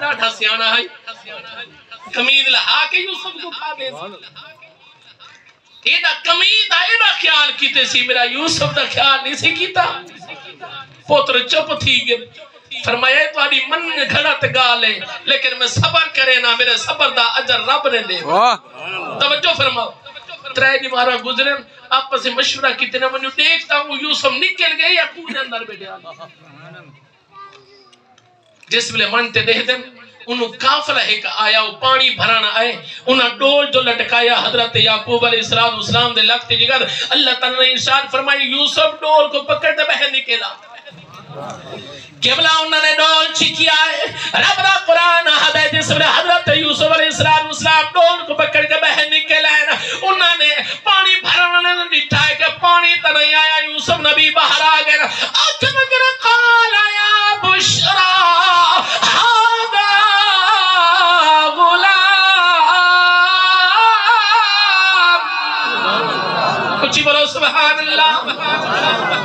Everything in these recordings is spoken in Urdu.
ڈاٹھا سیانا ہے قمید لہا کے یوسف کو کھا دے ایڈا قمید ایڈا خیال کیتے سی میرا یوسف دا خیال نہیں سی کیتا پوتر چپ تھی گئے فرمایا تمہاری من گھڑت گالے لیکن میں صبر کرے نا میرے صبر دا اجر رب نے لے توجہ فرماؤ ترائے دیوارہ گزرے آپس سے مشورہ کیتے نا میں دیکھتا ہوں یوسف نکل گئے یا کون اندر بیٹھے جس بلے منتے دے دیں انہوں کافلہ ایک آیا وہ پانی بھرانا آئے انہوں ڈول جو لٹکایا حضرت یعقوب علیہ السلام دے لگتے جگر اللہ تعالیٰ نے ارشاد فرمائی یوسف ڈول کو پکڑ دے بہن نکلا قبلہ انہوں نے ڈول چکی آئے رب دا قرآن ہے جس میں حضرت یوسف علیہ السلام ڈول کو پکڑ کے بہن نکل آئے انہوں نے پانی بھرانا نٹھا ہے کہ پانی تا نہیں آیا یوسف نبی باہر آ گئے اچھنگر قال یا بشرا ہادا کچھ بولو سبحان اللہ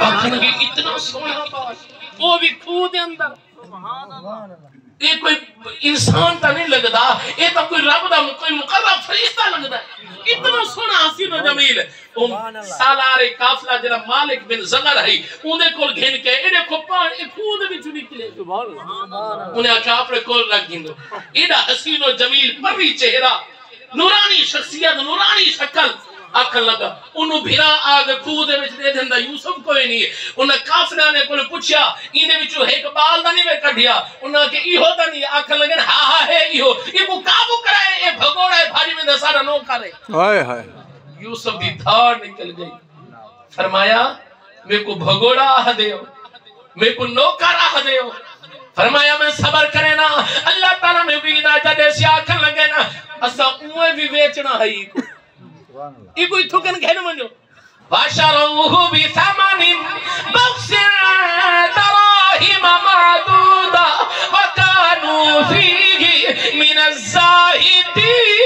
آخرگی اتنا سونا باش وہ بھی کھو دے اندر یہ کوئی انسان تا نہیں لگدا یہ تا کوئی رب دا کوئی مقرب فرشتہ لگدا ہے اتنا سونا حسین و جمیل سالار کافلہ جنہ مالک بن زغر ہے انہیں کول گھن کے انہیں کو پان خود بھی چونی کلے انہیں آکھا اپنے کول رکھ گھن دو ایڈا حسین و جمیل پری چہرہ نورانی شخصیت نورانی شکل آکھن لگا انہوں بھیرا آگ خود دے دھندہ یوسف کوئی نہیں انہوں کافلہ نے کوئی پوچھیا انہیں بچو ایک بال دا نہیں میں کڑھیا انہوں کہ ای ہوتا نہیں آکھن لگن ہاں ہے ای ہو یہ کو کابو کرائے یہ بھگوڑا ہے بھاری میں دے سارا نو کرے یوسف دی دھار نکل گئی فرمایا میں کو بھگوڑا آہ دے ہو میں کو نوکر آہ دے ہو فرمایا میں صبر کرے نا اللہ تعالیٰ میں بھی نا جدے سے آکھن لگے نا اسا اوہ بھی ویچنا ہے کو یہ کوئی تھکن گھن منجو وَشَرَوْهُ بِثَمَنٍ بَخْسٍ دَرَاهِمَ مَعْدُودًا وَكَانُوا فِيهِ مِنَ الزَّاهِدِينَ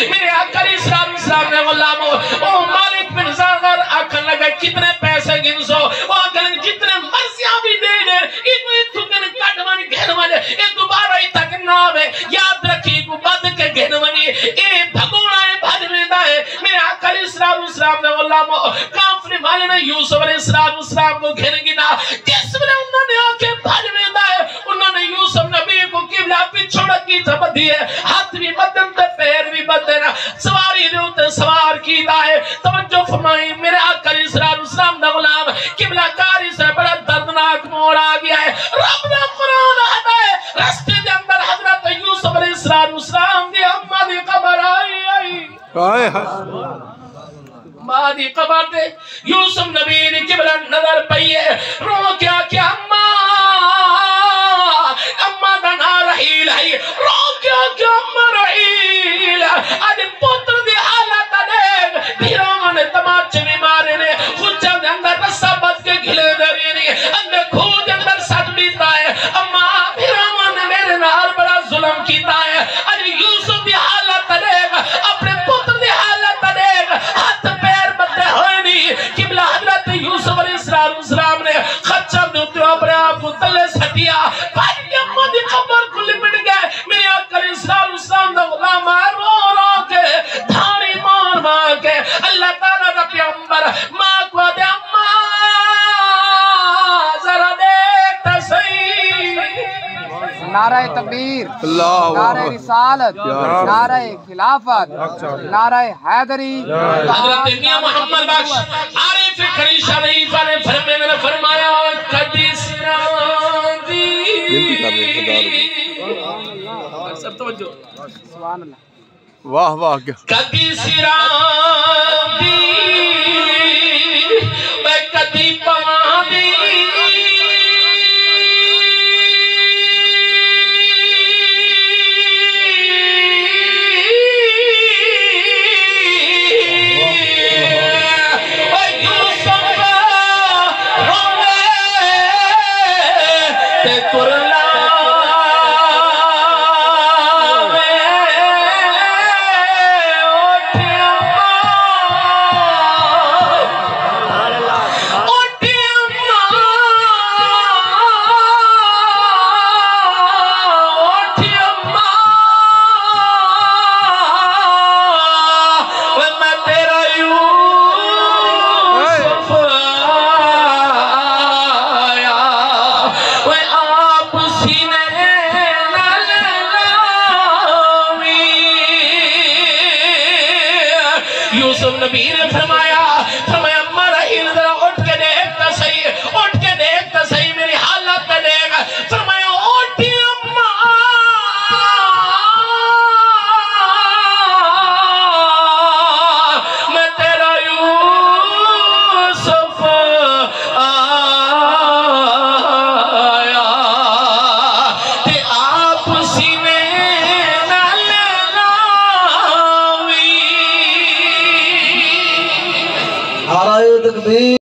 میرے آقا اسلام نے غلامو او مالک بن زغر آکھن لگا کتنے پیسے گنسو وہ آکھن جتنے مرضیاں بھی دے دے یہ کوئی تھکن کٹ من گھن من یہ دوبارہ ہی تک نہ آوے یاد رکھی کو بد کے گھن منی اے بھگوڑا ہے بھجویدہ ہے میرے آقا اسلام نے غلامو کافر والے نے یوسف علیہ السلام کو گھن گنا جس میں انہوں نے آنکھیں بھجویدہ ہے انہوں نے یوسف نبی کو قبلہ پچھوڑا کی تب دیئے ہاتھ بھی بدن تے پیر بھی بدن سواری دے ہوتے سوار کی دائے توجہ فرمائی میرے آقا اسلام نے غلام قبلہ کاری سے بڑا دردناک موڑ آ گیا ہے رب نے قرآن آتا ہے رستے دے اندر حضرت یوسف علیہ السلام دی اممہ دی قبر آئی ماں دی قبر دے یوسف نبی دی قبلہ نظر پئیے رو کیا کیا اممہ دا نا رحیل ہے رو کیا کیا اممہ رحیل آج پتر دی حالت دیکھ بھیران تماچے بھی مارے نے خود چند اندر رسا بد کے گھلے دری نے اندر خود اندر سٹ بیتا ہے اممہ بھیران نے میرے نار بڑا ظلم کیتا ہے آج یوسف دی حالت دیکھ اپنے پتر دی حالت دیکھ ہاتھ پیر بدے ہوئے نہیں قبلہ حضرت یوسف علیہ السلام نے خچر دوتے اپنے آپ کو تلے سٹیا بھائی اممہ دی قبر کو لپٹ گئے میرے آقا علیہ السلام دا غلام رو کے دھاڑی مار کے اللہ تعالیٰ دا پیغمبر ماں کو دے اممہ ذرا دیکھتا صحیح نعرہ تکبیر نعرہ رسالت نعرہ خلافت نعرہ حیدری حضرت میاں محمد بخش عارف کھری شریف نے فرمایا کدی سران دی سب توجہ سبحان اللہ واہ واہ کدی سران دی میں کدی پوان دی قرآن